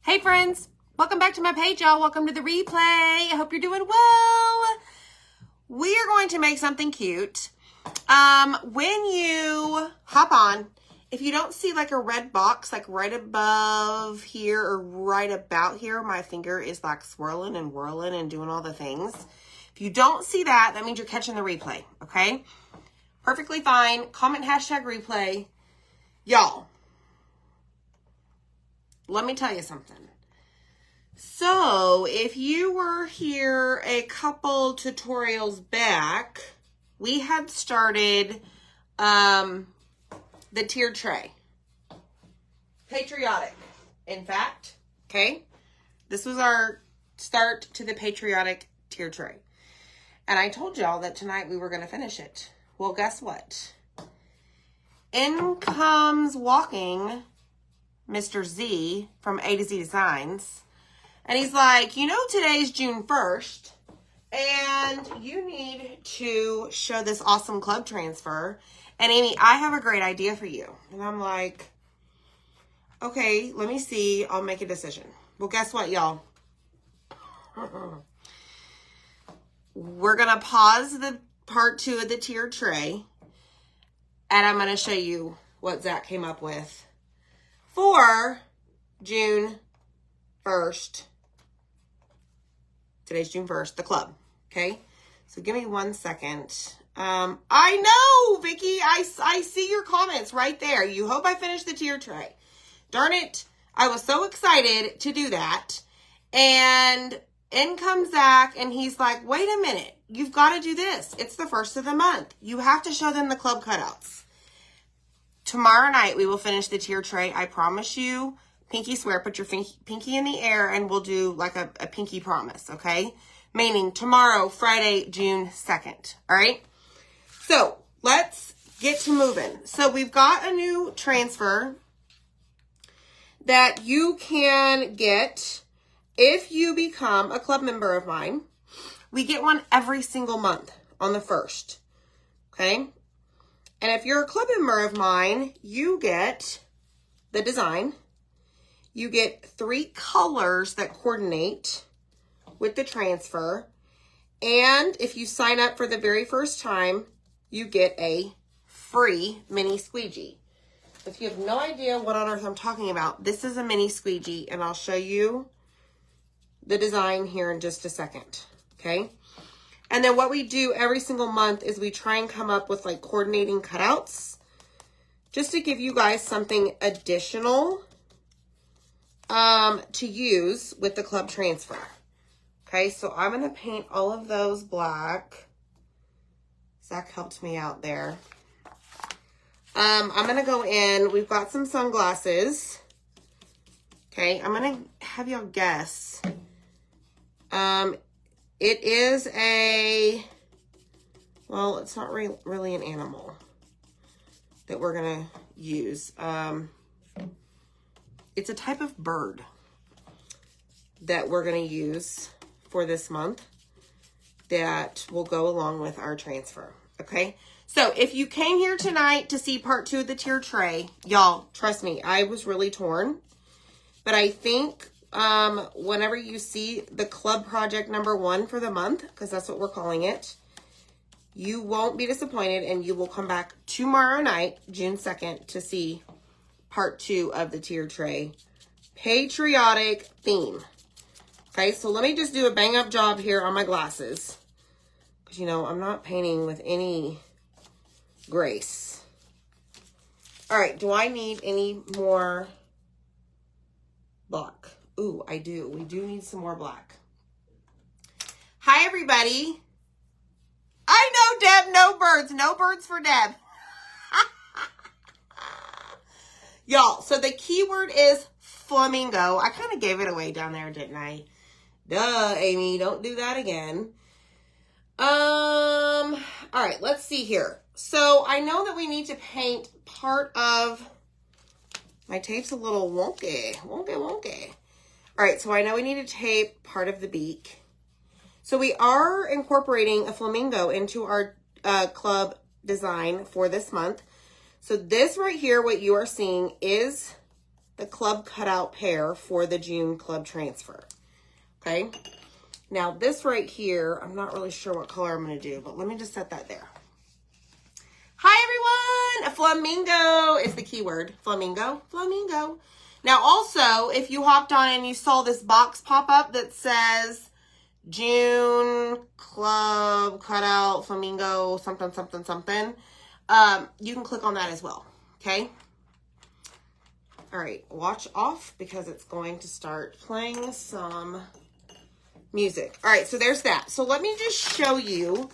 Hey friends, welcome back to my page, y'all. Welcome to the replay. I hope you're doing well. We are going to make something cute. When you hop on, if you don't see like a red box, like right above here or right about here, my finger is like swirling and whirling and doing all the things. If you don't see that, that means you're catching the replay, okay? Perfectly fine. Comment hashtag replay. Y'all, let me tell you something. So, if you were here a couple tutorials back, we had started the tiered tray. Patriotic, in fact, okay? This was our start to the patriotic tiered tray. And I told y'all that tonight we were going to finish it. Well, guess what? In comes walking Mr. Z from A to Z Designs. And he's like, you know, today's June 1st, and you need to show this awesome club transfer. And Amy, I have a great idea for you. And I'm like, okay, let me see. I'll make a decision. Well, guess what, y'all? We're going to pause the part 2 of the tiered tray, and I'm going to show you what Zach came up with for June 1st. Today's June 1st, the club, okay? So give me 1 second. I know, Vicky, I see your comments right there. You hope I finish the tier tray. Darn it, I was so excited to do that. And in comes Zach, and he's like, wait a minute, you've got to do this. It's the first of the month. You have to show them the club cutouts. Tomorrow night, we will finish the tier tray. I promise you. Pinky swear, put your pinky in the air and we'll do like a pinky promise, okay? Meaning tomorrow, Friday, June 2nd, all right? So let's get to moving. So we've got a new transfer that you can get if you become a club member of mine. We get one every single month on the 1st, okay? And if you're a club member of mine, you get the design. You get 3 colors that coordinate with the transfer. And if you sign up for the very first time, you get a free mini squeegee. If you have no idea what on earth I'm talking about, this is a mini squeegee, and I'll show you the design here in just a second, okay? And then what we do every single month is we try and come up with like coordinating cutouts just to give you guys something additional to use with the club transfer. Okay, so I'm going to paint all of those black. Zach helped me out there. I'm going to go in. We've got some sunglasses. Okay, I'm going to have y'all guess. It is a, well, it's not really an animal that we're going to use. It's a type of bird that we're going to use for this month that will go along with our transfer, okay? So if you came here tonight to see part 2 of the tier tray, y'all, trust me, I was really torn. But I think whenever you see the club project number 1 for the month, because that's what we're calling it, you won't be disappointed, and you will come back tomorrow night, June 2nd, to see part 2 of the tier tray patriotic theme. Okay, so let me just do a bang up job here on my glasses, because you know I'm not painting with any grace. All right, do I need any more black? Ooh, I do. We do need some more black. Hi everybody. I know, Deb, no birds. No birds for Deb. Y'all, so the keyword is flamingo. I kind of gave it away down there, didn't I? Duh, Amy, don't do that again. All right, let's see here. So I know that we need to paint part of, my tape's a little wonky. All right, so I know we need to tape part of the beak. So we are incorporating a flamingo into our club design for this month. So this right here, what you are seeing is the club cutout pair for the June club transfer. Okay. Now this right here, I'm not really sure what color I'm going to do, but let me just set that there. Hi everyone! Flamingo is the keyword. Flamingo, flamingo. Now also, if you hopped on and you saw this box pop up that says June club cutout flamingo something something something, you can click on that as well. Okay. All right, watch off because it's going to start playing some music. All right, so there's that. So let me just show you.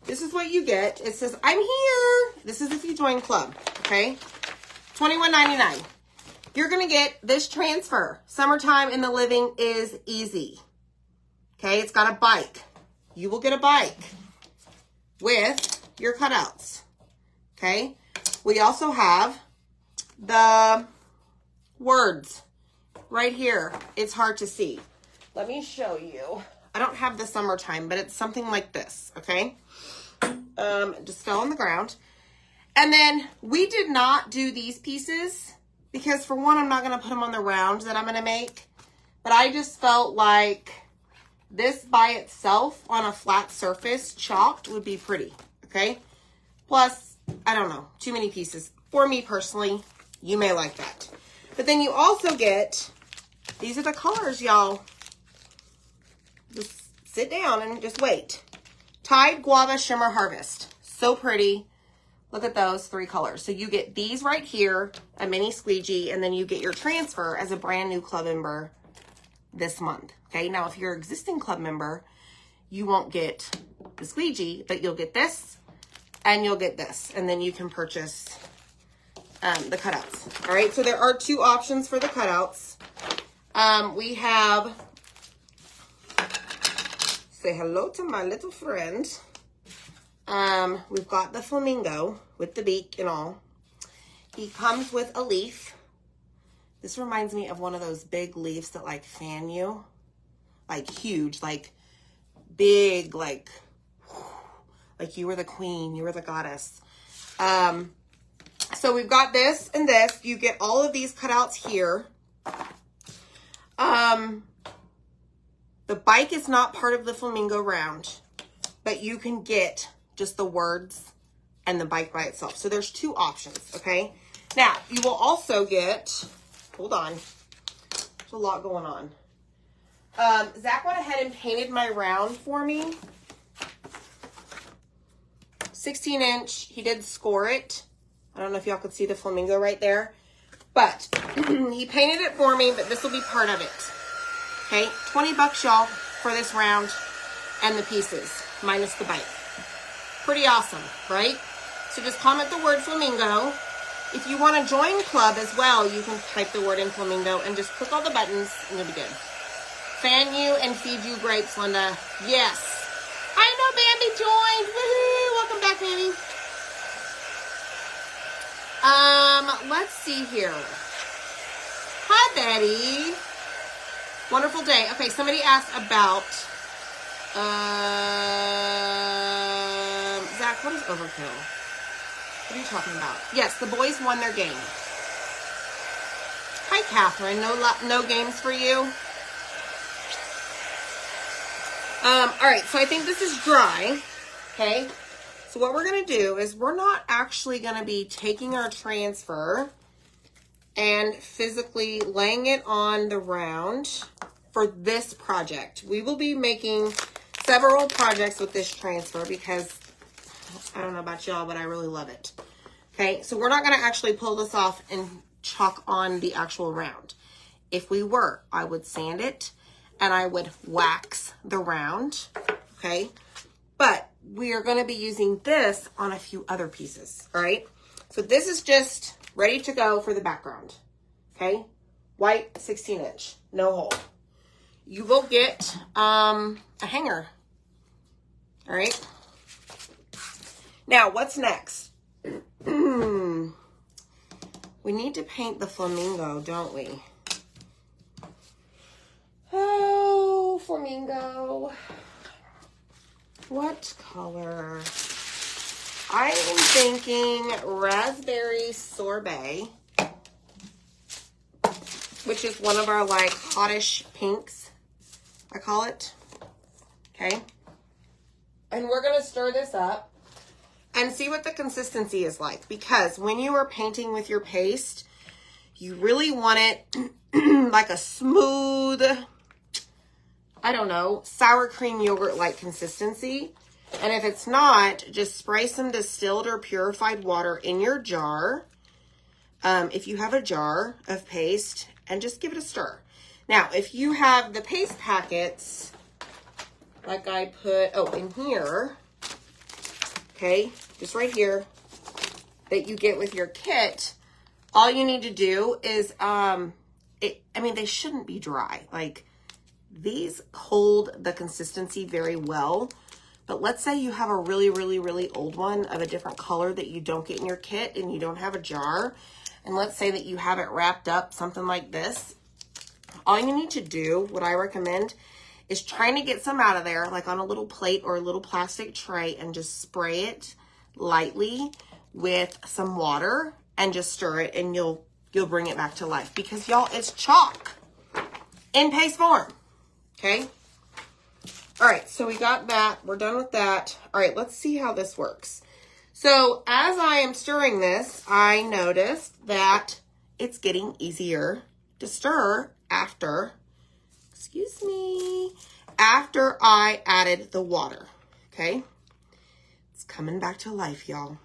This is what you get. It says, I'm here. This is if you join club, okay? $21.99. You're going to get this transfer. Summertime in the living is easy. Okay, it's got a bike. You will get a bike with your cutouts. Okay, we also have the words right here. It's hard to see. Let me show you. I don't have the summertime, but it's something like this, okay? Just fell on the ground. And then we did not do these pieces because for one, I'm not going to put them on the round that I'm going to make. But I just felt like this by itself on a flat surface, chalked, would be pretty, okay? Plus, I don't know, too many pieces. For me personally, you may like that. But then you also get, these are the colors, y'all. Just sit down and just wait. Tide Guava Shimmer Harvest. So pretty. Look at those 3 colors. So you get these right here, a mini squeegee, and then you get your transfer as a brand new club member this month. Okay, now if you're an existing club member, you won't get the squeegee, but you'll get this and you'll get this. And then you can purchase the cutouts. All right, so there are 2 options for the cutouts. We have, say hello to my little friend. We've got the flamingo with the beak and all. He comes with a leaf. This reminds me of one of those big leaves that like fan you. Like huge, like big, like you were the queen, you were the goddess. So we've got this and this. You get all of these cutouts here. The bike is not part of the flamingo round, but you can get just the words and the bike by itself. So there's 2 options, okay? Now, you will also get, hold on, there's a lot going on. Zach went ahead and painted my round for me. 16-inch, he did score it. I don't know if y'all could see the flamingo right there, but he painted it for me, but this will be part of it. Okay, 20 bucks, y'all, for this round and the pieces, minus the bike. Pretty awesome, right? So just comment the word flamingo. If you want to join club as well, you can type the word in flamingo and just click all the buttons and you'll be good. Fan you and feed you grapes, Linda. Yes. I know Bambi joined. Woohoo! Welcome back, Bambi. Let's see here. Hi, Betty. Wonderful day. Okay, somebody asked about, Zach, what is overkill? What are you talking about? Yes, the boys won their game. Hi, Catherine. No games for you? All right, so I think this is dry, okay? So what we're going to do is we're not actually going to be taking our transfer and physically laying it on the round for this project. We will be making several projects with this transfer because I don't know about y'all, but I really love it. Okay, so we're not going to actually pull this off and chalk on the actual round. If we were, I would sand it and I would wax the round, okay? But we are going to be using this on a few other pieces, all right? So this is just ready to go for the background, okay? White 16-inch, no hole. You will get a hanger, all right? Now, what's next? We need to paint the flamingo, don't we? Oh, flamingo. What color? I am thinking raspberry sorbet. which is one of our like hottish pinks, I call it. Okay. And we're going to stir this up and see what the consistency is like, because when you are painting with your paste, you really want it like a smooth, I don't know, sour cream yogurt-like consistency. And if it's not, just spray some distilled or purified water in your jar, if you have a jar of paste, and just give it a stir. Now, if you have the paste packets, like I put, in here, okay, just right here, that you get with your kit, all you need to do is, they shouldn't be dry. Like, these hold the consistency very well. But let's say you have a really, really, really old one of a different color that you don't get in your kit and you don't have a jar. And let's say that you have it wrapped up, something like this. All you need to do, what I recommend, is trying to get some out of there, like on a little plate or a little plastic tray, and just spray it lightly with some water and just stir it, and you'll bring it back to life. Because y'all, it's chalk in paste form. Okay? All right, so we got that. We're done with that. All right, let's see how this works. So as I am stirring this, I noticed that it's getting easier to stir after, after I added the water, okay? It's coming back to life, y'all.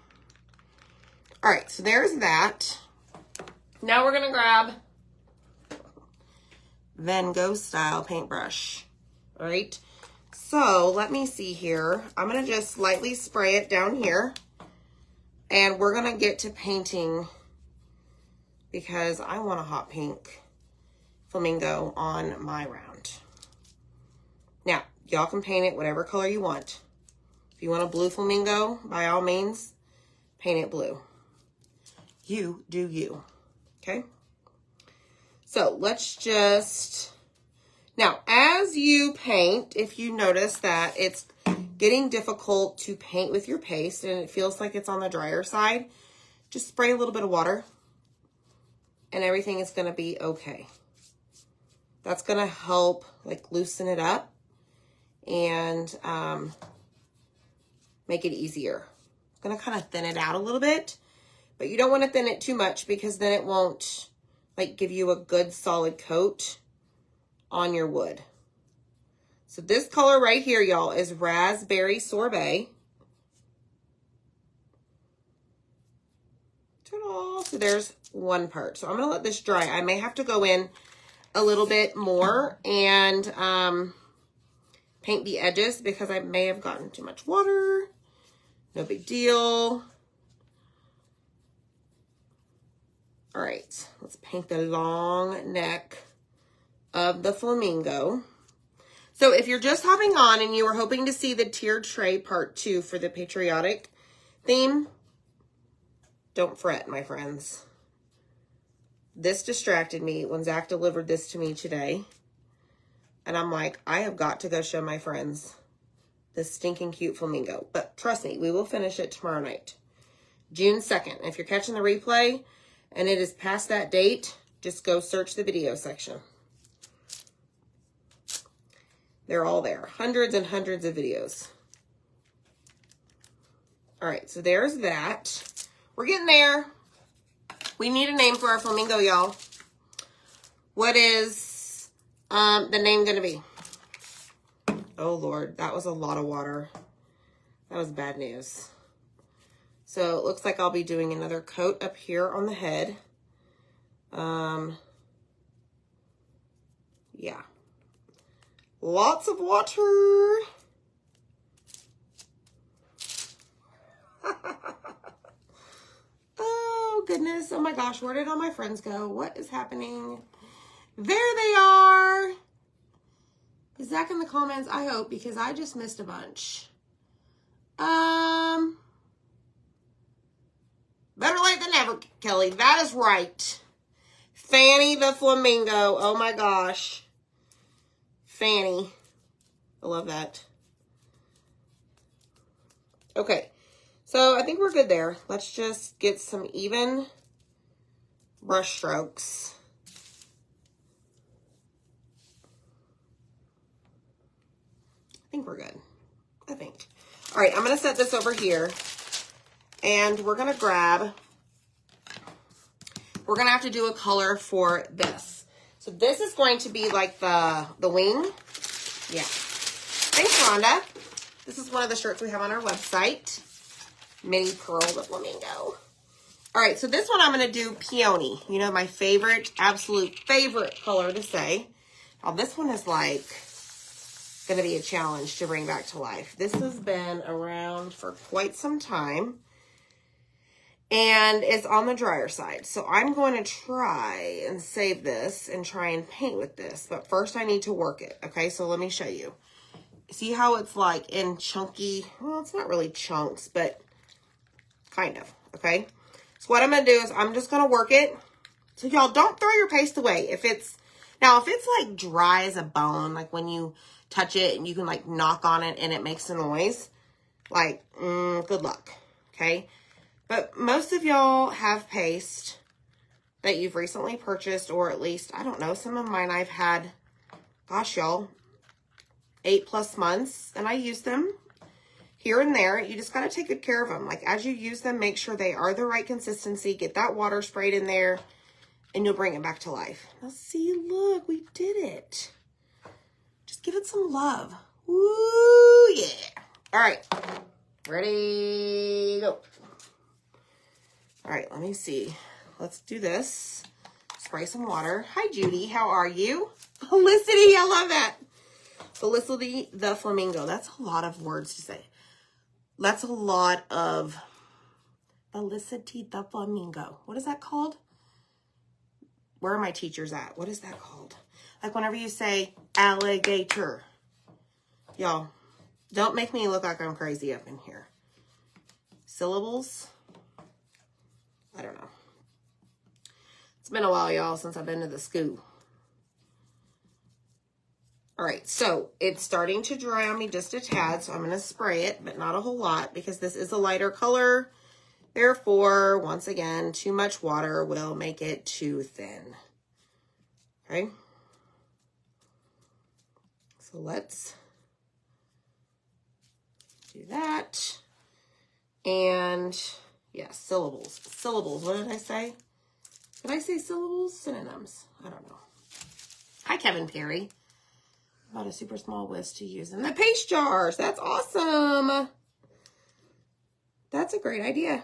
All right, so there's that. Now we're gonna grab Van Gogh style paintbrush, all right? So let me see here. I'm gonna just lightly spray it down here, and we're gonna get to painting because I want a hot pink flamingo on my round. Now, y'all can paint it whatever color you want. If you want a blue flamingo, by all means, paint it blue. You do you, okay? So let's just, now as you paint, if you notice that it's getting difficult to paint with your paste and it feels like it's on the drier side, just spray a little bit of water and everything is gonna be okay. That's gonna help like loosen it up and make it easier. I'm gonna kind of thin it out a little bit, but you don't want to thin it too much because then it won't like give you a good solid coat on your wood. So this color right here, y'all, is Raspberry Sorbet. Ta-da! So there's one part. So I'm gonna let this dry. I may have to go in a little bit more and paint the edges because I may have gotten too much water. No big deal. All right, let's paint the long neck of the flamingo. So if you're just hopping on and you were hoping to see the tiered tray part 2 for the patriotic theme, don't fret, my friends. This distracted me when Zach delivered this to me today. And I'm like, I have got to go show my friends this stinking cute flamingo. But trust me, we will finish it tomorrow night. June 2nd. If you're catching the replay and it is past that date, just go search the video section. They're all there. Hundreds and hundreds of videos. All right, so there's that. We're getting there. We need a name for our flamingo, y'all. What is the name going to be? Oh, Lord, that was a lot of water. That was bad news. So it looks like I'll be doing another coat up here on the head. Yeah. Lots of water. Oh, goodness. Oh, my gosh. Where did all my friends go? What is happening? There they are. Is Zach in the comments? I hope, because I just missed a bunch. Better late than never, Kelly. That is right. Fanny the flamingo. Oh, my gosh. Fanny. I love that. Okay. So I think we're good there. Let's just get some even brush strokes think we're good. I think. All right, I'm going to set this over here. And we're going to grab, we're going to have to do a color for this. So this is going to be like the wing. Yeah. Thanks, Rhonda. This is one of the shirts we have on our website. Mini Pearl the Flamingo. All right, so this one I'm going to do peony. You know, my favorite, absolute favorite color to say. Now, this one is like going to be a challenge to bring back to life. This has been around for quite some time. And it's on the drier side. So I'm going to try and save this and try and paint with this. But first I need to work it. Okay, so let me show you. See how it's like in chunky, well, it's not really chunks, but kind of, okay? So what I'm going to do is I'm just going to work it. So y'all, don't throw your paste away. If it's like dry as a bone, like when you touch it and you can like knock on it and it makes a noise, like, good luck, okay? But most of y'all have paste that you've recently purchased, or at least, I don't know, some of mine I've had, gosh, y'all, 8+ months, and I use them here and there. You just got to take good care of them. Like, as you use them, make sure they are the right consistency. Get that water sprayed in there, and you'll bring it back to life. Now, see, look, we did it. Just give it some love. Woo, yeah. All right. Ready, go. All right, let me see. Let's do this. Spray some water. Hi, Judy. How are you? Felicity, I love that. Felicity the Flamingo. That's a lot of words to say. That's a lot of Felicity the Flamingo. What is that called? Where are my teachers at? What is that called? Like whenever you say alligator. Y'all, don't make me look like I'm crazy up in here. Syllables. I don't know. It's been a while, y'all, since I've been to the school. All right, so it's starting to dry on me just a tad, so I'm going to spray it, but not a whole lot because this is a lighter color. Therefore, once again, too much water will make it too thin. Okay? So let's do that. And yeah, syllables. Syllables. What did I say? Did I say syllables? Synonyms. I don't know. Hi, Kevin Perry. About a super small whisk to use in the paste jars. That's awesome. That's a great idea.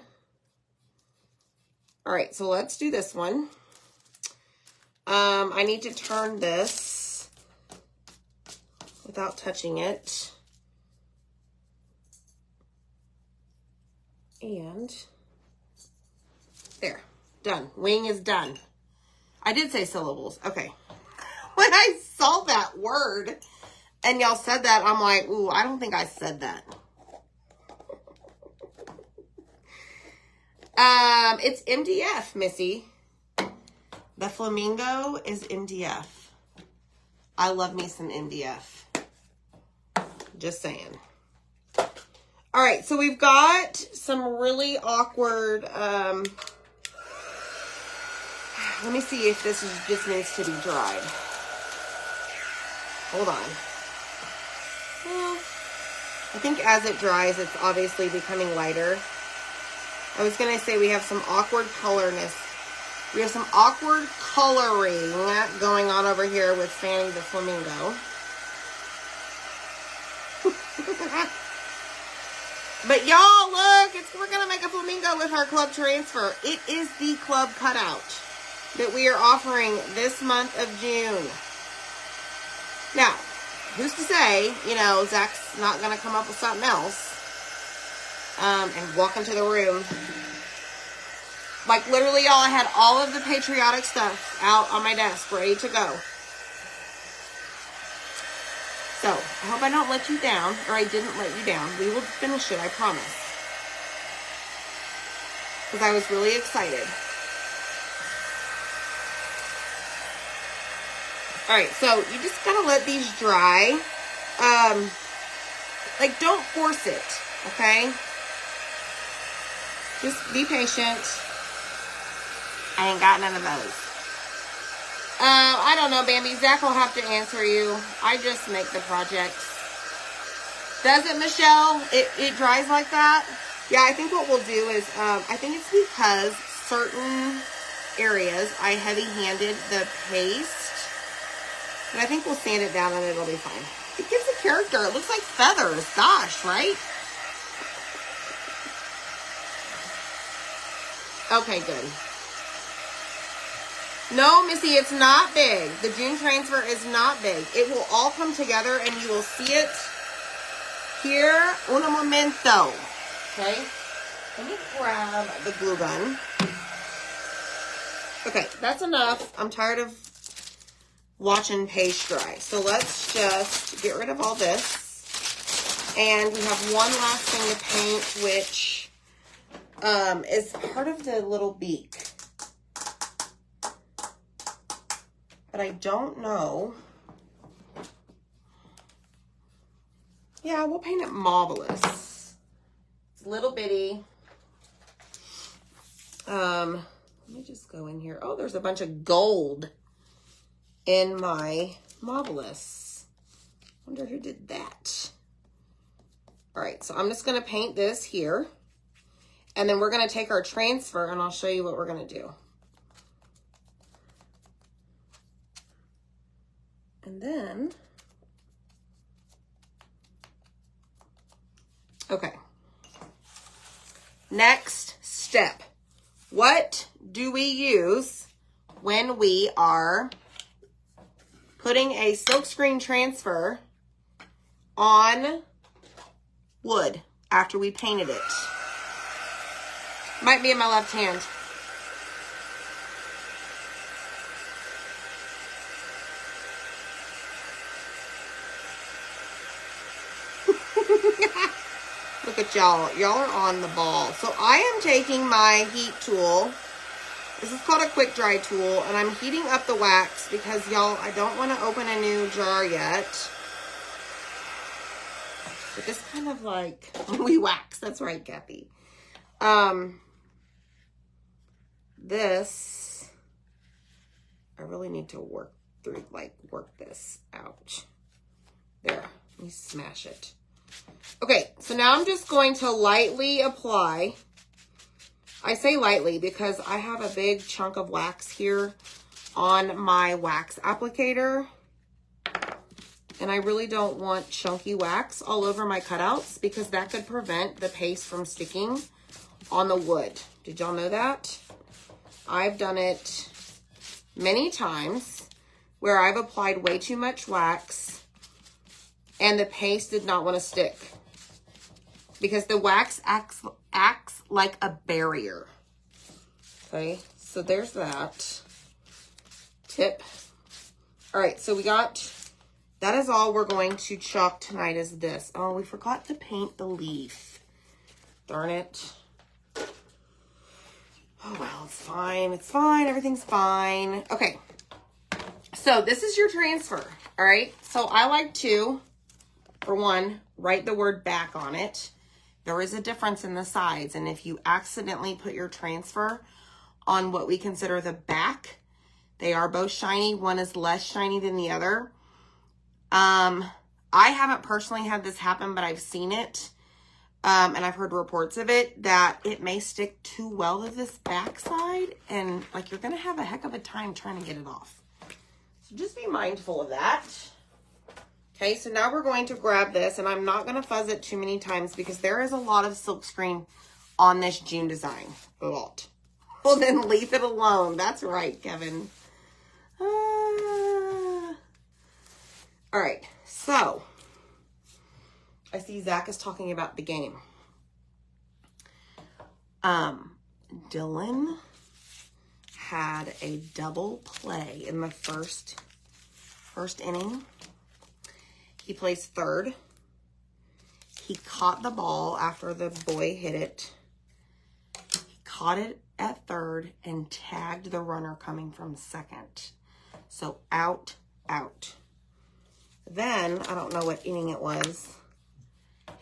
All right, so let's do this one. I need to turn this without touching it. And there, done. Wing is done. I did say syllables. Okay. When I saw that word and y'all said that, I'm like, ooh, I don't think I said that. It's MDF, Missy. The Flamingo is MDF. I love me some MDF. Just saying. All right, so we've got some really awkward, let me see if this just needs to be dried. Hold on. Well, I think as it dries, it's obviously becoming lighter. I was going to say we have some awkward colorness. We have some awkward coloring going on over here with Fanny the Flamingo. But y'all, look, we're going to make a flamingo with our club transfer. It is the club cutout that we are offering this month of June. Now, who's to say, you know, Zach's not going to come up with something else and walk into the room. Like, literally, y'all, I had all of the patriotic stuff out on my desk ready to go. So, I hope I don't let you down, or I didn't let you down. We will finish it, I promise. Because I was really excited. Alright, so you just gotta let these dry. Like, don't force it, okay? Just be patient. I ain't got none of those. I don't know, Bambi. Zach will have to answer you. I just make the projects. Does it, Michelle? It dries like that? Yeah, I think what we'll do is, I think it's because certain areas I heavy-handed the paste. And I think we'll sand it down and it'll be fine. It gives a character. It looks like feathers. Gosh, right? Okay, good. No, Missy, it's not big. The June transfer is not big. It will all come together and you will see it here. Un momento. Okay? Let me grab the glue gun. Okay, that's enough. I'm tired of watching paste dry. So let's just get rid of all this. And we have one last thing to paint, which is part of the little beak. But I don't know. Yeah, we'll paint it marvelous. It's little bitty. Let me just go in here. Oh, there's a bunch of gold in my marvelous. Wonder who did that. All right, so I'm just gonna paint this here. And then we're gonna take our transfer and I'll show you what we're gonna do. And then, okay. Next step. What do we use when we are putting a silkscreen transfer on wood after we painted it? Might be in my left hand. Look at y'all. Y'all are on the ball. So I am taking my heat tool. This is called a quick dry tool. And I'm heating up the wax because, y'all, I don't want to open a new jar yet. But this kind of like, we wax. That's right, Kathy. This, I really need to work through, like, work this out. There. Let me smash it. Okay, so now I'm just going to lightly apply. I say lightly because I have a big chunk of wax here on my wax applicator. And I really don't want chunky wax all over my cutouts because that could prevent the paste from sticking on the wood. Did y'all know that? I've done it many times where I've applied way too much wax and the paste did not want to stick because the wax acts like a barrier. Okay, so there's that tip. All right, so we got, that is all we're going to chalk tonight is this. Oh, we forgot to paint the leaf. Darn it. Oh, well, it's fine. It's fine. Everything's fine. Okay. So this is your transfer. All right. So I like to, for one, write the word back on it. There is a difference in the sides. And if you accidentally put your transfer on what we consider the back, they are both shiny. One is less shiny than the other. I haven't personally had this happen, but I've seen it. And I've heard reports of it, that it may stick too well to this back side. And like, you're going to have a heck of a time trying to get it off. So just be mindful of that. Okay, so now we're going to grab this, and I'm not going to fuzz it too many times because there is a lot of silkscreen on this June design. A lot. Well, then leave it alone. That's right, Kevin. All right, so I see Zach is talking about the game. Dylan had a double play in the first inning. He plays third. He caught the ball after the boy hit it. He caught it at third and tagged the runner coming from second. So out. Then, I don't know what inning it was.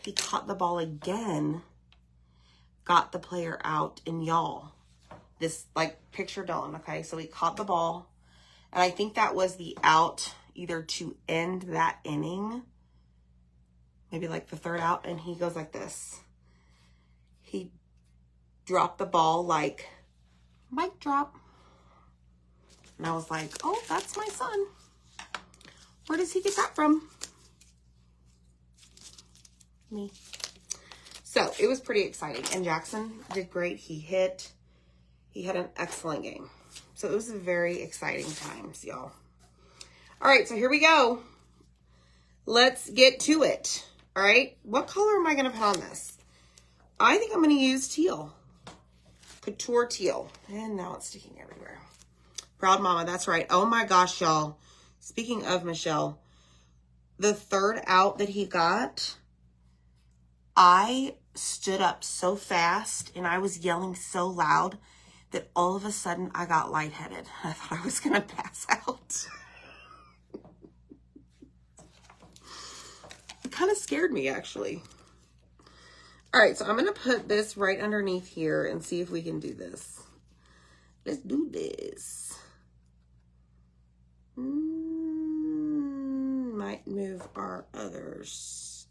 He caught the ball again, got the player out, and y'all, this, like, picture Dylan, okay? So he caught the ball, and I think that was the out either to end that inning maybe like the third out, and he goes like this. He dropped the ball like, mic drop. And I was like, oh, that's my son. Where does he get that from? Me. So it was pretty exciting. And Jackson did great. He hit. He had an excellent game. So it was a very exciting times, y'all. All right, so here we go. Let's get to it. All right, what color am I going to put on this? I think I'm going to use teal. Couture teal. And now it's sticking everywhere. Proud Mama, that's right. Oh my gosh, y'all. Speaking of Michelle, the third out that he got, I stood up so fast and I was yelling so loud that all of a sudden I got lightheaded. I thought I was going to pass out. It kind of scared me, actually. All right, so I'm going to put this right underneath here and see if we can do this. Let's do this. Might move our others.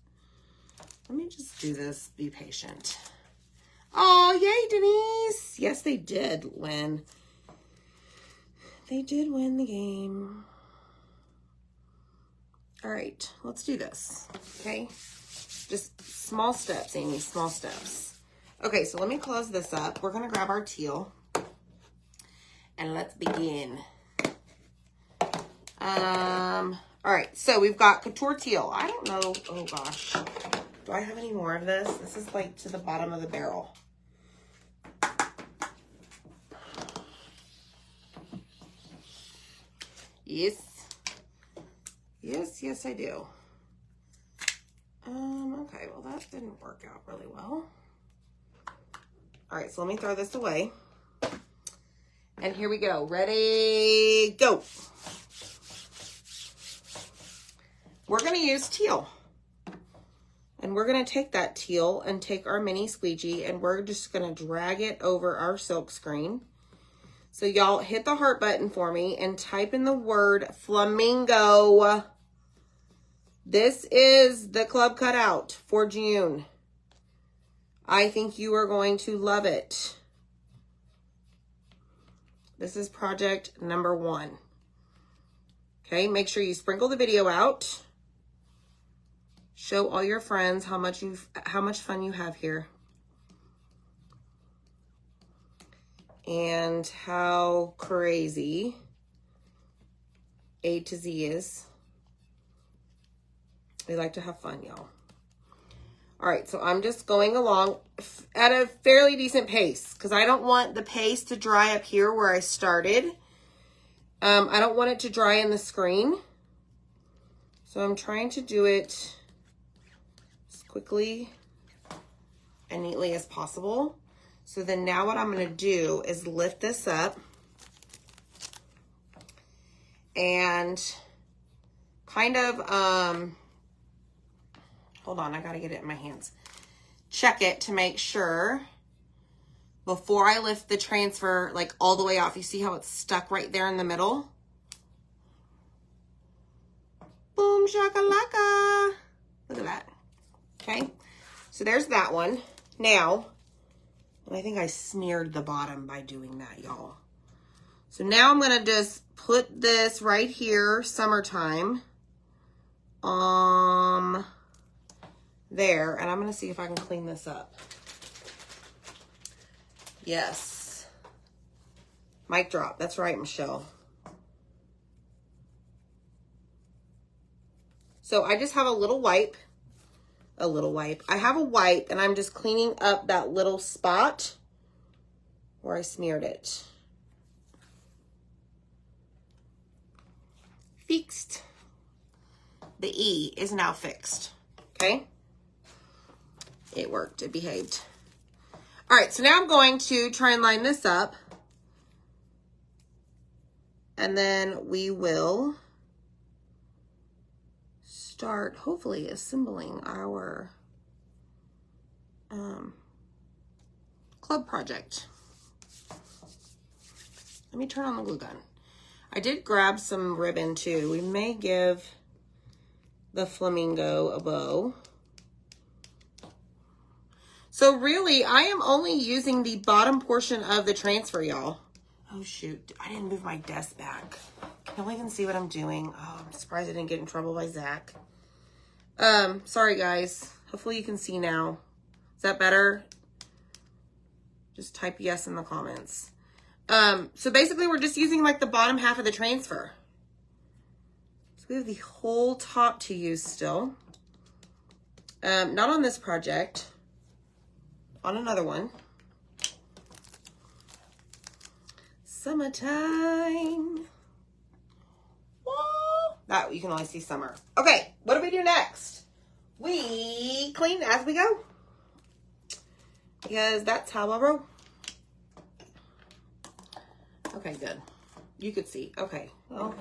Let me just do this. Be patient. Oh, yay, Denise. Yes, they did win. They did win the game. All right, let's do this, okay? Just small steps, Amy, small steps. Okay, so let me close this up. We're going to grab our teal, and let's begin. All right, so we've got Couture teal. I don't know. Oh, gosh. Do I have any more of this? This is like to the bottom of the barrel. Yes. Yes, yes, I do. Okay, well, that didn't work out really well. All right, so let me throw this away. And here we go. Ready, go. We're going to use teal. And we're going to take that teal and take our mini squeegee, and we're just going to drag it over our silk screen. So y'all hit the heart button for me and type in the word flamingo. This is the club cutout for June. I think you are going to love it. This is project number 1. Okay, make sure you sprinkle the video out. Show all your friends how much fun you have here. And how crazy A to Z is. We like to have fun, y'all. All right, so I'm just going along at a fairly decent pace because I don't want the paste to dry up here where I started. I don't want it to dry in the screen. So I'm trying to do it as quickly and neatly as possible. So then now what I'm going to do is lift this up and kind of, hold on, I got to get it in my hands. Check it to make sure before I lift the transfer like all the way off. You see how it's stuck right there in the middle? Boom shakalaka. Look at that. Okay, so there's that one. Now, I think I smeared the bottom by doing that, y'all. So now I'm going to just put this right here, summertime, there, and I'm going to see if I can clean this up. Yes. Mic drop. That's right, Michelle. So I just have a little wipe. I have a wipe, and I'm just cleaning up that little spot where I smeared it. Fixed. The E is now fixed. Okay? It worked. It behaved. All right, so now I'm going to try and line this up. And then we will start, hopefully, assembling our club project. Let me turn on the glue gun. I did grab some ribbon, too. We may give the flamingo a bow. So really, I am only using the bottom portion of the transfer, y'all. Oh shoot, I didn't move my desk back. Can y'all even see what I'm doing? Oh, I'm surprised I didn't get in trouble by Zach. Sorry guys. Hopefully you can see now. Is that better? Just type yes in the comments. So basically we're just using like the bottom half of the transfer. So we have the whole top to use still. Not on this project. On another one. Summertime. Whoa. That you can only see summer. Okay, what do we do next? We clean as we go. Because that's how I roll. Okay, good. You could see. Okay, well,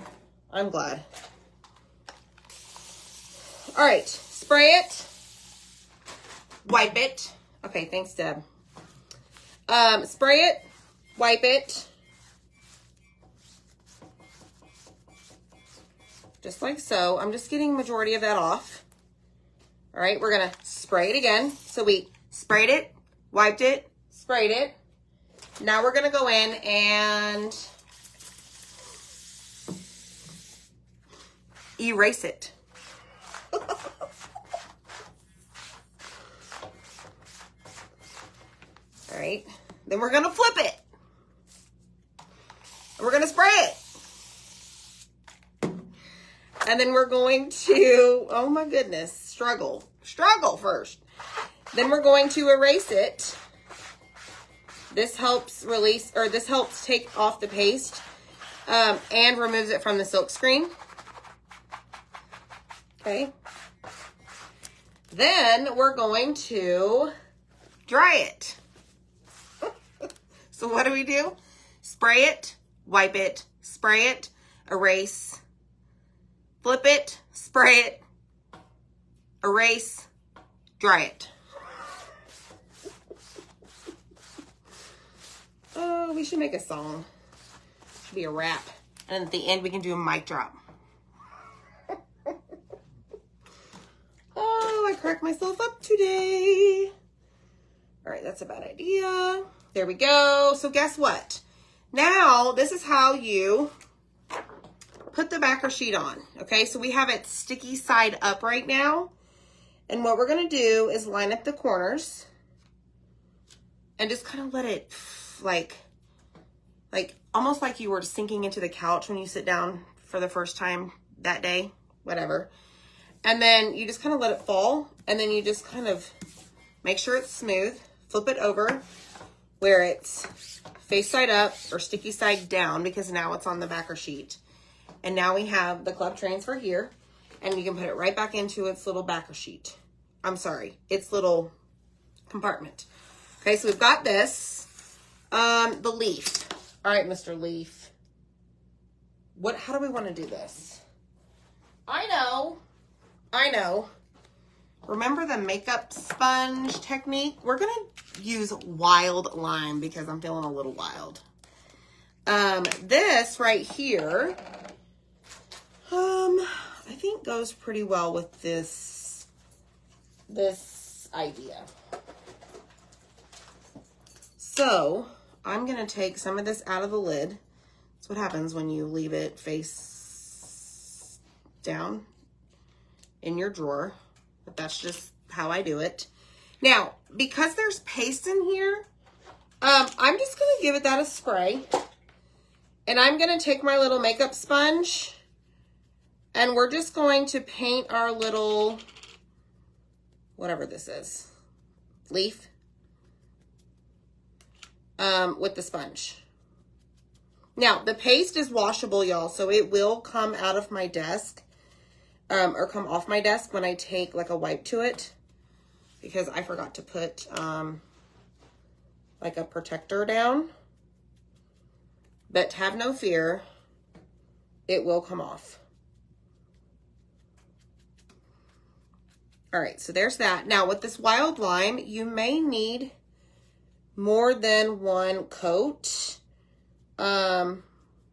I'm glad. All right, spray it. Wipe it. Okay, thanks, Deb. Spray it. Wipe it. Just like so. I'm just getting majority of that off. All right, we're going to spray it again. So we sprayed it, wiped it, sprayed it. Now we're going to go in and erase it. All right, then we're going to flip it. And we're going to spray it. And then we're going to, oh my goodness, struggle first. Then we're going to erase it. This helps release, or this helps take off the paste and removes it from the silk screen. Okay. Then we're going to dry it. So what do? Spray it, wipe it, spray it, erase, flip it, spray it, erase, dry it. Oh, we should make a song. Should be a rap. And at the end, we can do a mic drop. Oh, I cracked myself up today. All right, that's a bad idea. There we go. So guess what? Now, this is how you put the backer sheet on. Okay, so we have it sticky side up right now. And what we're going to do is line up the corners and just kind of let it like almost like you were sinking into the couch when you sit down for the first time that day, whatever. And then you just kind of let it fall, and then you just kind of make sure it's smooth, flip it over where it's face side up or sticky side down, because now it's on the backer sheet. And now we have the club transfer here, and you can put it right back into its little backer sheet. I'm sorry, its little compartment. Okay, so we've got this, the leaf. All right, Mr. Leaf. How do we want to do this? I know. Remember the makeup sponge technique? We're going to use wild lime because I'm feeling a little wild. This right here, I think goes pretty well with this idea. So I'm going to take some of this out of the lid. That's what happens when you leave it face down in your drawer. But that's just how I do it. Now, because there's paste in here, I'm just going to give it that a spray. And I'm going to take my little makeup sponge, and we're just going to paint our little, whatever this is, leaf, with the sponge. Now, the paste is washable, y'all, so it will come out of my desk, or come off my desk when I take like a wipe to it, because I forgot to put like a protector down. But have no fear, it will come off. All right, so there's that. Now with this wild lime, you may need more than one coat. It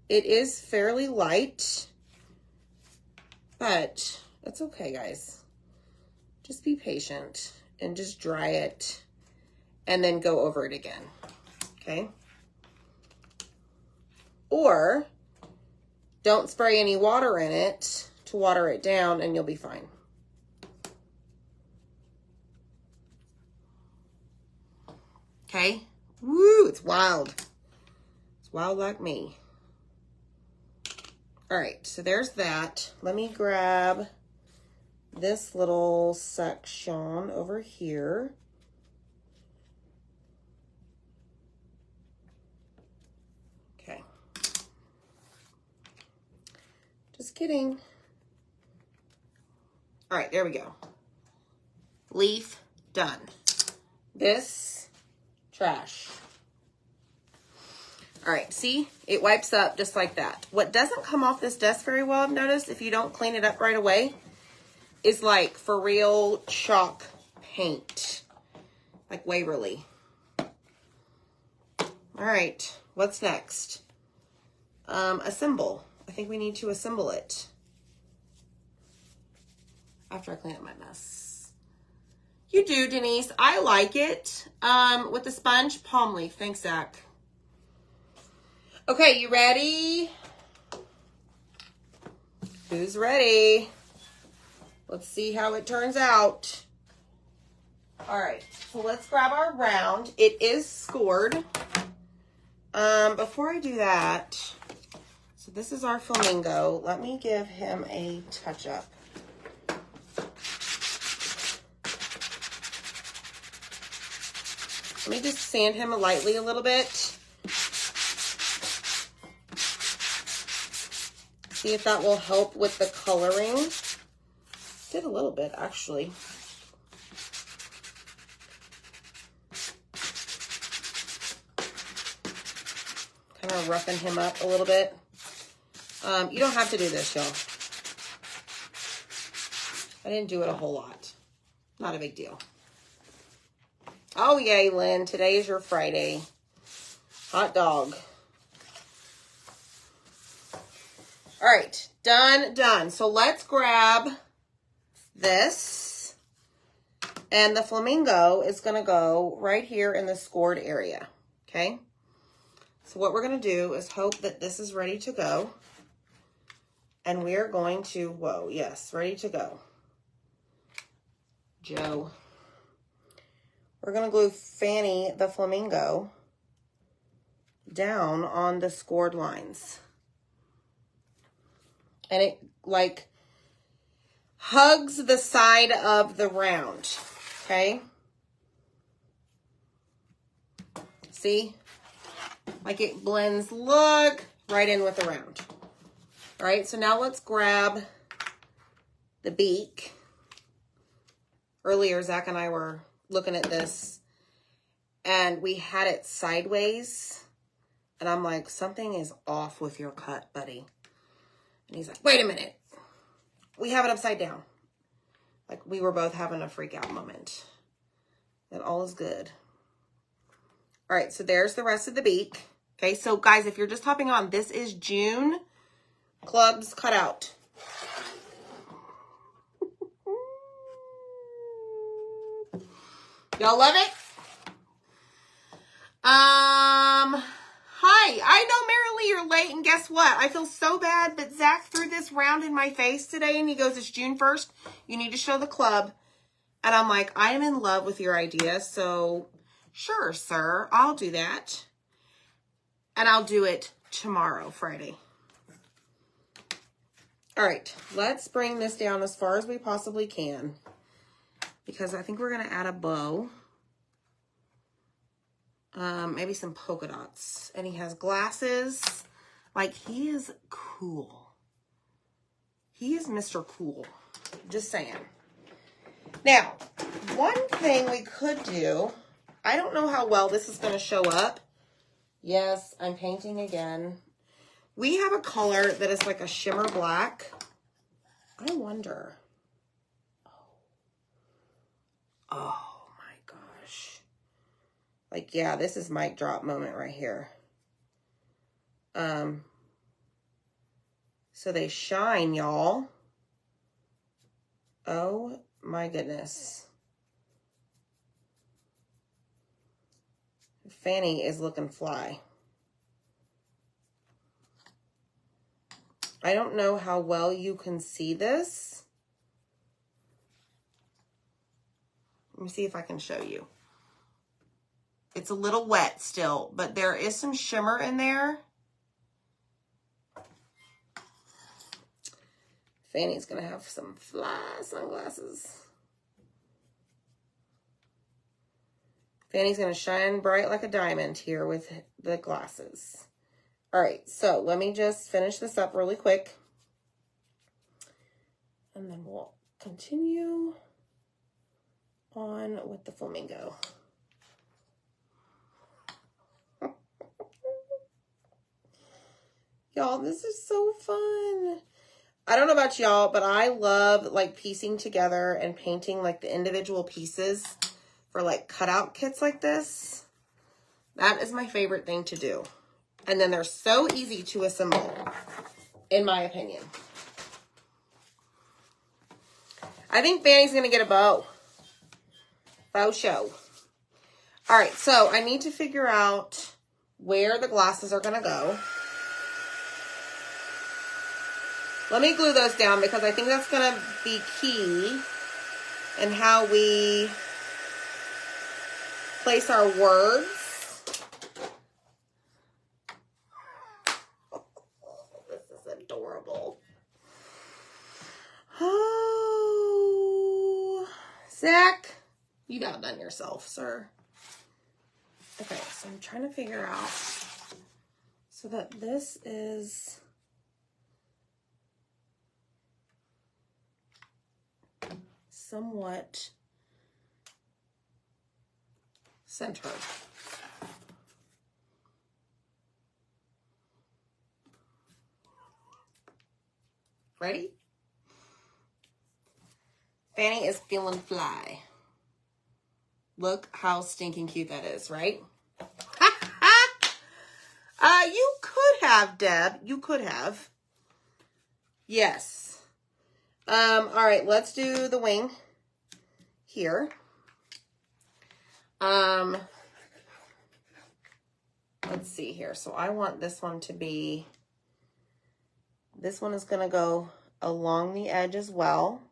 is fairly light, but that's okay, guys. Just be patient and just dry it and then go over it again, okay? Or don't spray any water in it to water it down and you'll be fine. Okay? Woo, it's wild. It's wild like me. All right, so there's that. Let me grab this little section over here. Okay. Just kidding. All right, there we go. Leaf done. This, trash. All right, see? It wipes up just like that. What doesn't come off this desk very well, I've noticed, if you don't clean it up right away, is like for real chalk paint. Like Waverly. All right, what's next? Assemble. I think we need to assemble it. After I clean up my mess. You do, Denise. I like it. With the sponge, palm leaf. Thanks, Zach. Okay, you ready? Who's ready? Let's see how it turns out. All right, so let's grab our round. It is scored. Before I do that, so this is our flamingo. Let me give him a touch-up. Let me just sand him lightly a little bit. See if that will help with the coloring. Did a little bit, actually. Kind of roughing him up a little bit. You don't have to do this, y'all. I didn't do it a whole lot. Not a big deal. Oh, yay, Lynn. Today is your Friday. Hot dog. All right. Done. So let's grab this. And the flamingo is going to go right here in the scored area. Okay? So what we're going to do is hope that this is ready to go. And we are going to, whoa, yes, ready to go. Joe. We're going to glue Fanny the flamingo down on the scored lines. And it like hugs the side of the round, okay? See? Like it blends, look, right in with the round. All right, so now let's grab the beak. Earlier, Zach and I were looking at this and we had it sideways and I'm like, something is off with your cut, buddy. And he's like, wait a minute, we have it upside down. Like we were both having a freak out moment. And all is good. All right, so there's the rest of the beak. Okay, so guys, if you're just hopping on, this is June clubs cut out. Y'all love it? Hi. I know, Marilee, you're late, and guess what? I feel so bad, but Zach threw this round in my face today, and he goes, it's June 1st. You need to show the club. And I'm like, I am in love with your idea, so sure, sir, I'll do that. And I'll do it tomorrow, Friday. All right, let's bring this down as far as we possibly can, because I think we're going to add a bow. Maybe some polka dots. And he has glasses. Like, he is cool. He is Mr. Cool. Just saying. Now, one thing we could do, I don't know how well this is going to show up. Yes, I'm painting again. We have a color that is like a shimmer black. I wonder. Oh my gosh. Like, yeah, this is mic drop moment right here. So they shine, y'all. Oh my goodness. Fanny is looking fly. I don't know how well you can see this. Let me see if I can show you. It's a little wet still, but there is some shimmer in there. Fanny's gonna have some fly sunglasses. Fanny's gonna shine bright like a diamond here with the glasses. All right, so let me just finish this up really quick. And then we'll continue on with the flamingo. Y'all, this is so fun. I don't know about y'all, but I love like piecing together and painting like the individual pieces for like cutout kits like this. That is my favorite thing to do. And then they're so easy to assemble, in my opinion. I think Fanny's going to get a bow. Bow show. All right, so I need to figure out where the glasses are going to go. Let me glue those down because I think that's going to be key in how we place our words. This is adorable. Oh, Zach, you've outdone yourself, sir. Okay, so I'm trying to figure out so that this is somewhat centered. Ready? Fanny is feeling fly. Look how stinking cute that is, right? You could have, Deb. You could have. Yes. All right, let's do the wing here. Let's see here. So I want this one to be, this one is going to go along the edge as well.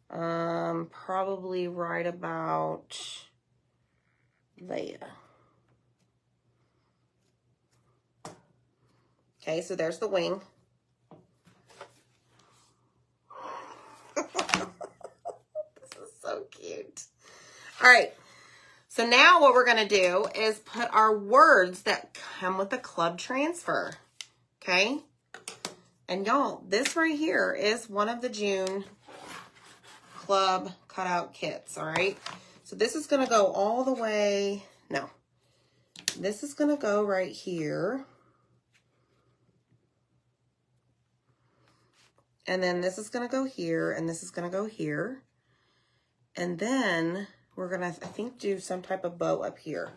Probably right about there. Okay, so there's the wing. This is so cute. All right, so now what we're going to do is put our words that come with the club transfer, okay? And y'all, this right here is one of the June club cutout kits, all right? So this is going to go all the way, no, this is going to go right here. And then this is going to go here, and this is going to go here. And then we're going to, I think, do some type of bow up here.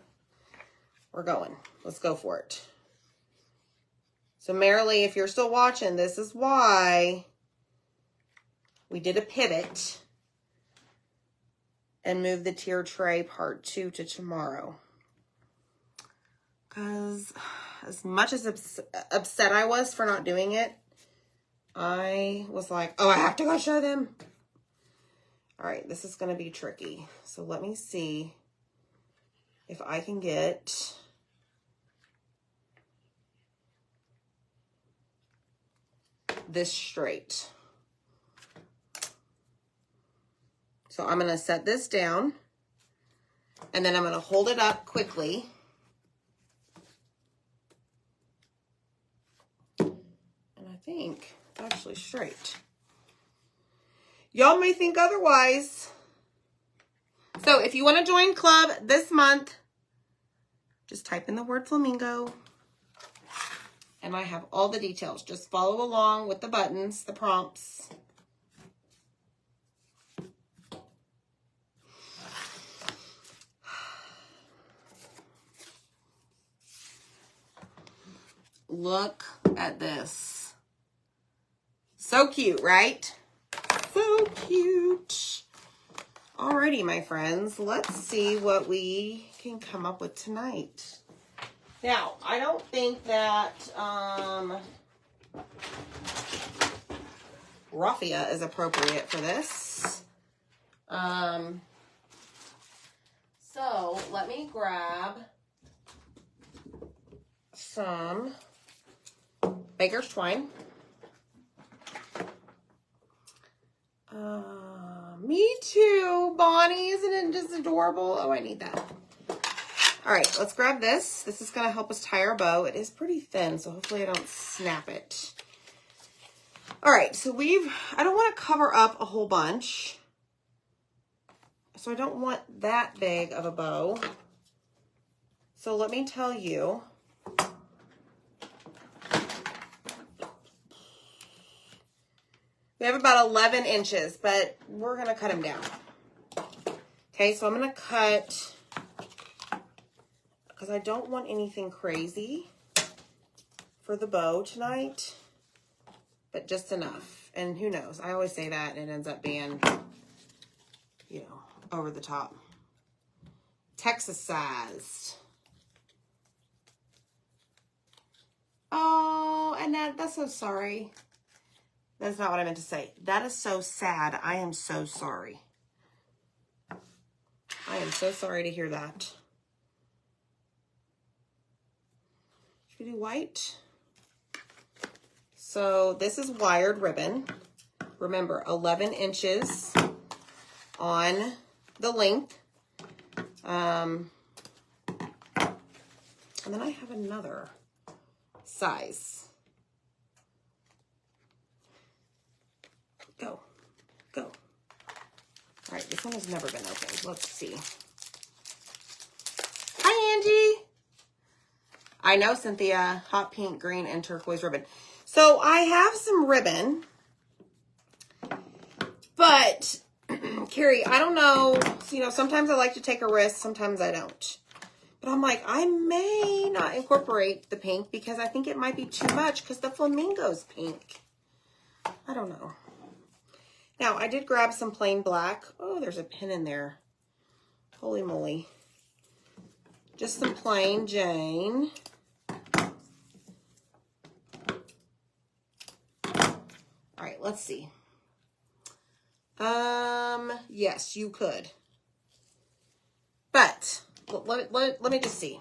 We're going. Let's go for it. So, Marilee, if you're still watching, this is why we did a pivot and moved the tier tray part 2 to tomorrow. Because as much as upset I was for not doing it, I was like, oh, I have to go show them. All right, this is going to be tricky. So let me see if I can get this straight. So I'm going to set this down, and then I'm going to hold it up quickly. And I think it's actually straight. Y'all may think otherwise. So if you want to join club this month, just type in the word flamingo. And I have all the details. Just follow along with the buttons, the prompts. Look at this. So cute, right? So cute. Alrighty, my friends. Let's see what we can come up with tonight. Now, I don't think that raffia is appropriate for this. So let me grab some baker's twine. Me too, Bonnie. Isn't it just adorable? Oh, I need that. All right, let's grab this. This is going to help us tie our bow. It is pretty thin, so hopefully I don't snap it. All right, so I don't want to cover up a whole bunch. So I don't want that big of a bow. So let me tell you. We have about 11 inches, but we're going to cut them down. Okay, so I'm going to cut, because I don't want anything crazy for the bow tonight, but just enough. And who knows? I always say that, and it ends up being, you know, over the top. Texas sized. Oh, Annette, that's so sorry. That's not what I meant to say. That is so sad. I am so sorry. I am so sorry to hear that. Should we do white? So this is wired ribbon. Remember, 11 inches on the length. And then I have another size. Go, go. All right, this one has never been opened. Let's see. Hi, Angie. I know, Cynthia. Hot pink, green, and turquoise ribbon. So I have some ribbon, but Carrie, I don't know. You know, sometimes I like to take a risk. Sometimes I don't. But I'm like, I may not incorporate the pink because I think it might be too much because the flamingo's pink. I don't know. Now, I did grab some plain black. Oh, there's a pin in there. Holy moly. Just some plain Jane. All right, let's see. Yes, you could. But, let me just see.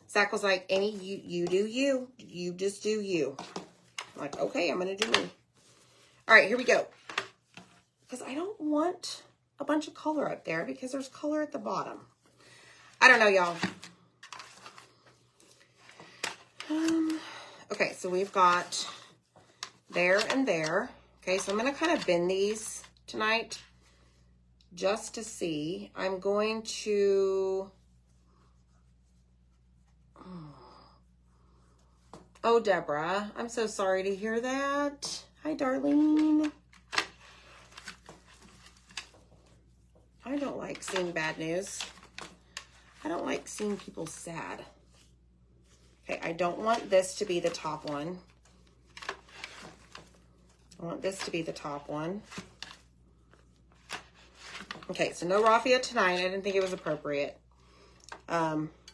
Zach was like, Annie, you do you. You just do you. I'm like, okay, I'm going to do me. All right, here we go. Because I don't want a bunch of color up there because there's color at the bottom. I don't know, y'all. Okay, so we've got there and there. Okay, so I'm going to kind of bend these tonight just to see. I'm going to... Oh, Deborah, I'm so sorry to hear that. Hi, Darlene. I don't like seeing bad news. I don't like seeing people sad. Okay, I don't want this to be the top one. I want this to be the top one. Okay, so no raffia tonight. I didn't think it was appropriate.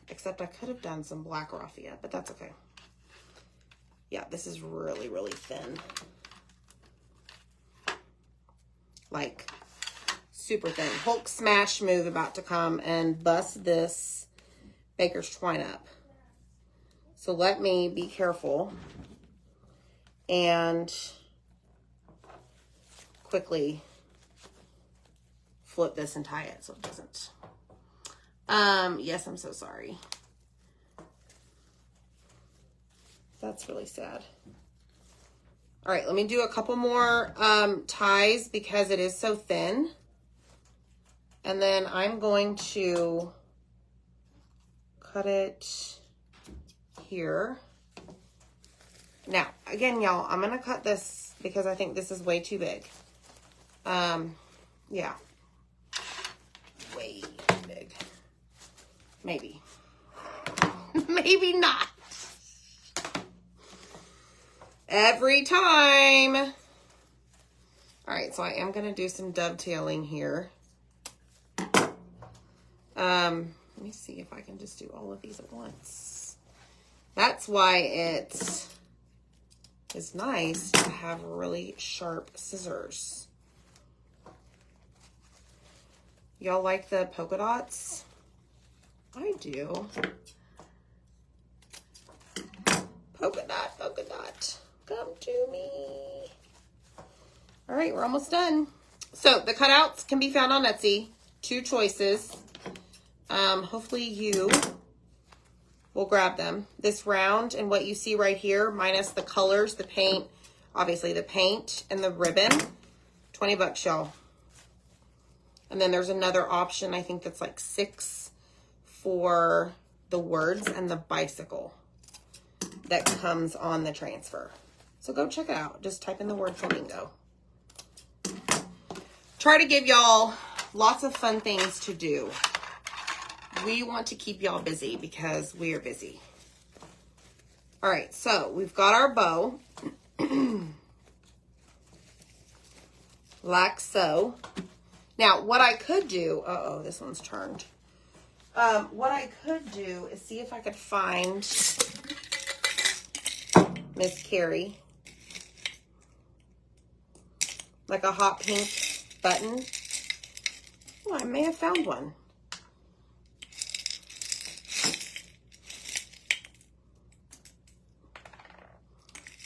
Except I could have done some black raffia, but that's okay. Yeah, this is really, really thin. Like... super thin. Hulk smash move about to come and bust this baker's twine up. So let me be careful and quickly flip this and tie it so it doesn't. Yes, I'm so sorry. That's really sad. All right, let me do a couple more ties because it is so thin. And then I'm going to cut it here. Now, again, y'all, I'm going to cut this because I think this is way too big. Yeah. Way too big. Maybe. Maybe not. Every time. All right, so I am going to do some dovetailing here. Let me see if I can just do all of these at once. That's why it is nice to have really sharp scissors. Y'all like the polka dots? I do. Polka dot, come to me. All right, we're almost done. So the cutouts can be found on Etsy. 2 choices. Hopefully you will grab them. This round and what you see right here, minus the colors, the paint, obviously the paint and the ribbon, 20 bucks, y'all. And then there's another option, I think that's like $6 for the words and the bicycle that comes on the transfer. So go check it out. Just type in the word flamingo. Try to give y'all lots of fun things to do. We want to keep y'all busy because we are busy. All right, so we've got our bow. Like so. Now, what I could do, uh-oh, this one's turned. What I could do is see if I could find Miss Carrie, like a hot pink button. Oh, I may have found one.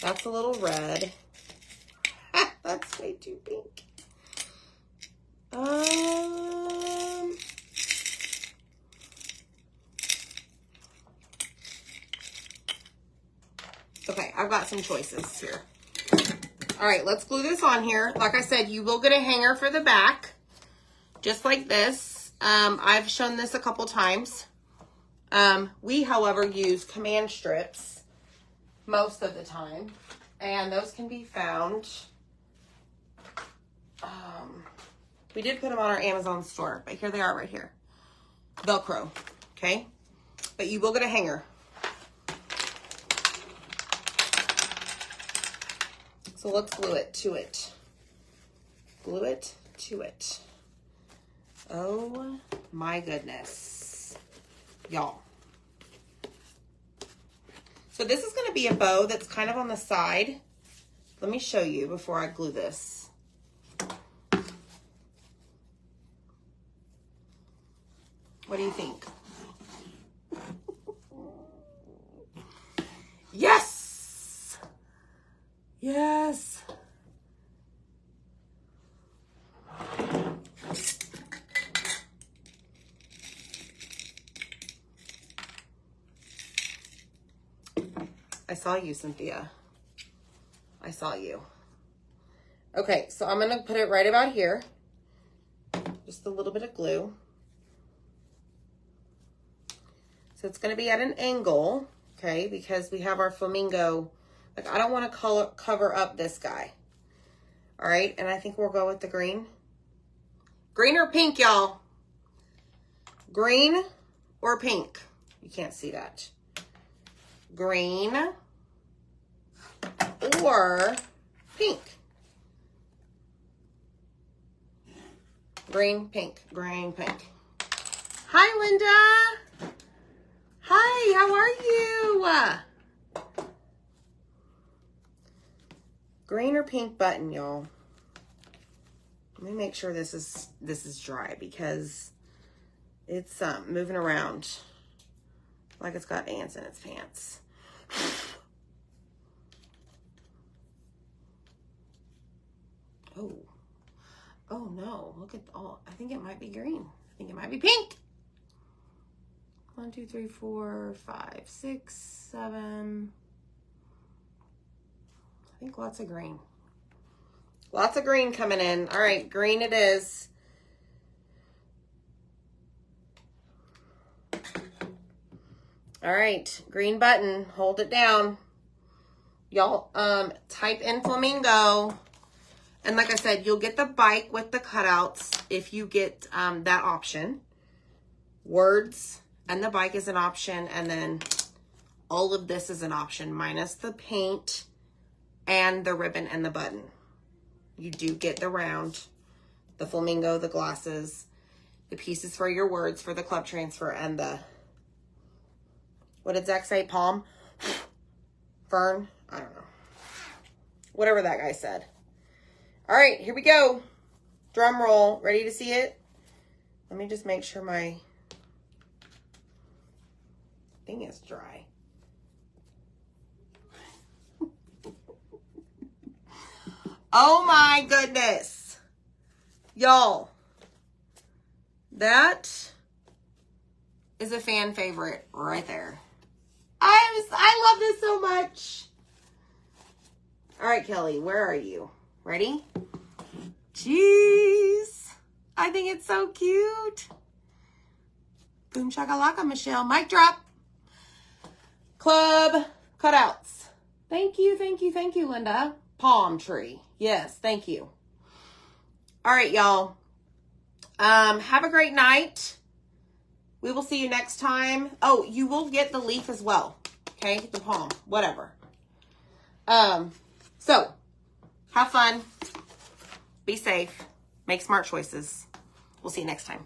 That's a little red. That's way too pink. Okay, I've got some choices here. All right, let's glue this on here. Like I said, you will get a hanger for the back, just like this. I've shown this a couple times. We, however, use command strips most of the time, and those can be found. We did put them on our Amazon store, but here they are right here. Velcro, okay? But you will get a hanger. So let's glue it to it. Glue it to it. Oh my goodness. Y'all. So this is going to be a bow that's kind of on the side. Let me show you before I glue this. What do you think? Yes! Yes! I saw you, Cynthia. I saw you. Okay, so I'm going to put it right about here. Just a little bit of glue. So it's going to be at an angle, okay, because we have our flamingo. Like, I don't want to cover up this guy. All right, and I think we'll go with the green. Green or pink, y'all? Green or pink? You can't see that. Green or pink? Green, pink, green, pink. Hi, Linda. Hi, how are you? Green or pink button, y'all. Let me make sure this is dry because it's moving around like it's got ants in its pants. Oh no, look at all. I think it might be green. I think it might be pink. 1, 2, 3, 4, 5, 6, 7. I think lots of green. Lots of green coming in. All right, green it is. All right, green button. Hold it down. Y'all, type in flamingo. And like I said, you'll get the bike with the cutouts if you get that option. Words and the bike is an option. And then all of this is an option, minus the paint and the ribbon and the button. You do get the round, the flamingo, the glasses. the pieces for your words for the club transfer and the, what did Zach say? Palm? Fern? I don't know. Whatever that guy said. All right, here we go. Drum roll. Ready to see it? Let me just make sure my thing is dry. Oh my goodness. Y'all, that is a fan favorite right there. I love this so much. All right, Kelly, where are you? Ready? Jeez. I think it's so cute. Boom shakalaka, Michelle. Mic drop. Club cutouts. Thank you, thank you, thank you, Linda. Palm tree. Yes, thank you. All right, y'all. Have a great night. We will see you next time. Oh, you will get the leaf as well. Okay, the palm, whatever. So, have fun. Be safe. Make smart choices. We'll see you next time.